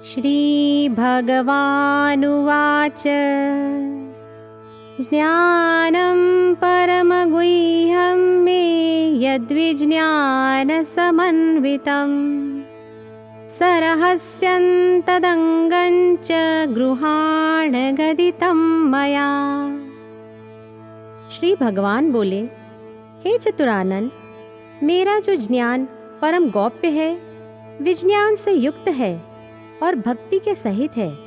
श्रीभगवानुवाच ज्ञानं परमगुह्यं मे यद्विज्ञानसमन्वितं सरहस्यं तदङ्गं च गृहाण गदितं मया। श्री भगवान बोले, हे चतुरानन, मेरा जो ज्ञान परम गौप्य है, विज्ञान से युक्त है और भक्ति के सहित है,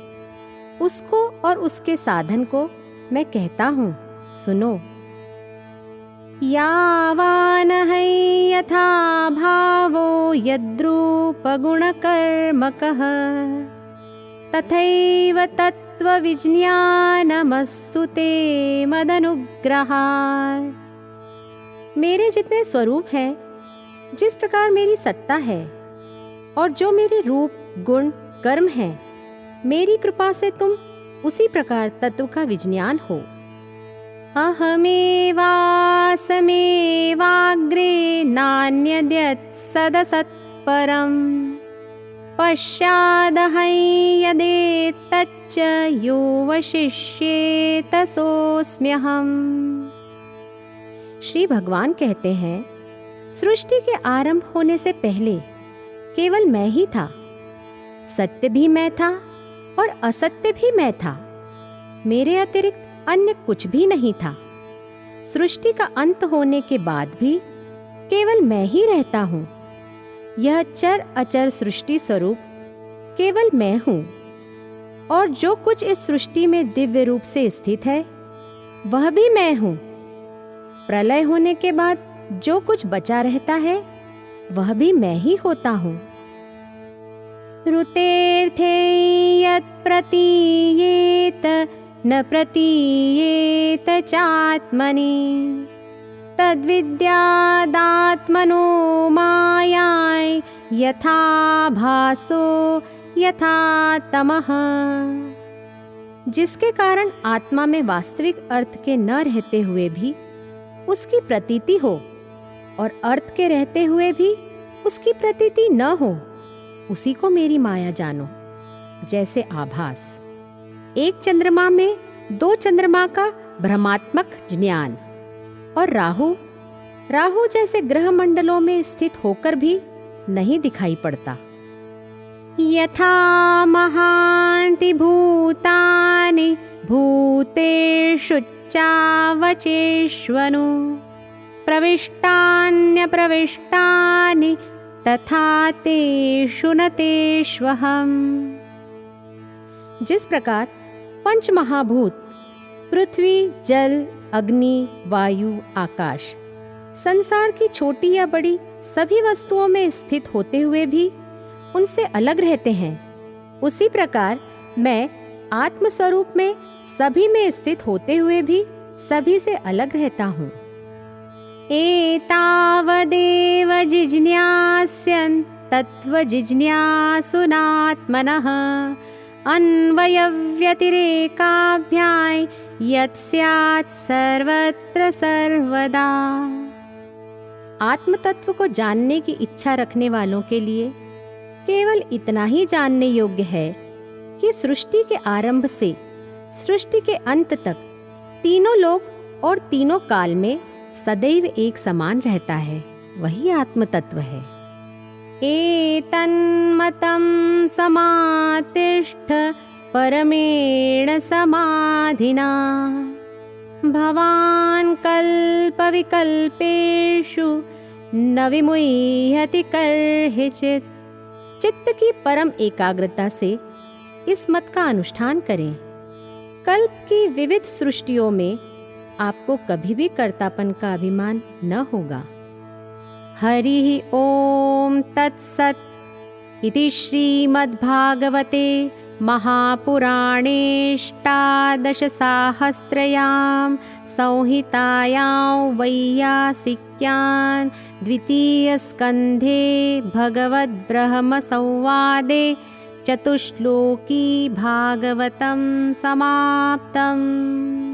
उसको और उसके साधन को मैं कहता हूँ, सुनो। यावानहै यथा भावो यद्रूपगुणकर्मकः तथैव तत्त्वविज्ञानमस्तु ते मदनुग्रहात्। मेरे जितने स्वरूप है, जिस प्रकार मेरी सत्ता है और जो मेरे रूप गुण कर्म हैं, मेरी कृपा से तुम उसी प्रकार तत्व का विज्ञान हो। अहमेवासमेवाग्रे नान्यद्यत् सदसत्परम् पश्चादहं यदेतच्च यो वशिष्येत सोऽस्म्यहम्। श्री भगवान कहते हैं, सृष्टि के आरंभ होने से पहले केवल मैं ही था। सत्य भी मैं था और असत्य भी मैं था। मेरे अतिरिक्त अन्य कुछ भी नहीं था। सृष्टि का अंत होने के बाद भी केवल मैं ही रहता हूँ। यह चर अचर सृष्टि स्वरूप केवल मैं हूँ, और जो कुछ इस सृष्टि में दिव्य रूप से स्थित है, वह भी मैं हूँ। प्रलय होने के बाद जो कुछ बचा रहता है, वह भी मैं ही होता हूँ। ऋतेर्थे यत् प्रतीयेत न प्रतीयेत चात्मनि तद्विद्यादात्मनो मायाय यथा भासो यथा तमः। जिसके कारण आत्मा में वास्तविक अर्थ के न रहते हुए भी उसकी प्रतीति हो और अर्थ के रहते हुए भी उसकी प्रतीति न हो, उसी को मेरी माया जानो। जैसे आभास, एक चंद्रमा में दो चंद्रमा का भ्रमात्मक ज्ञान, और राहु जैसे ग्रह मंडलों में स्थित होकर भी नहीं दिखाई पड़ता। यथा महान्ति भूतानि भूतेषु चावचेष्वनु प्रविष्टान्यप्रविष्टानि तथा तेषु न तेष्वहम्। जिस प्रकार पंच महाभूत पृथ्वी, जल, अग्नि, वायु, आकाश संसार की छोटी या बड़ी सभी वस्तुओं में स्थित होते हुए भी उनसे अलग रहते हैं, उसी प्रकार मैं आत्मस्वरूप में सभी में स्थित होते हुए भी सभी से अलग रहता हूँ। एतावदेव जिज्ञास्यन् तत्त्वजिज्ञासुनात्मनः अन्वयव्यतिरेकाभ्यां यत् स्यात् सर्वत्र सर्वदा। आत्म तत्व को जानने की इच्छा रखने वालों के लिए केवल इतना ही जानने योग्य है कि सृष्टि के आरंभ से सृष्टि के अंत तक तीनों लोक और तीनों काल में सदैव एक समान रहता है, वही आत्म तत्व है। एतन्मतं समातिष्ठ परमेण समाधिना भवान् कल्पविकल्पेषु न विमुह्यति कर्हिचित्। चित्त की परम एकाग्रता से इस मत का अनुष्ठान करें। कल्प की विविध सृष्टियों में आपको कभी भी कर्तापन का अभिमान न होगा। हरि ओम तत्सत् इति श्रीमद्भागवते महापुराणेष्टादशसाहस्रयां संहितायां वैयासिक्यां द्वितीयस्कन्धे भगवद्ब्रह्मसंवादे चतुश्लोकी भागवतं समाप्तम्।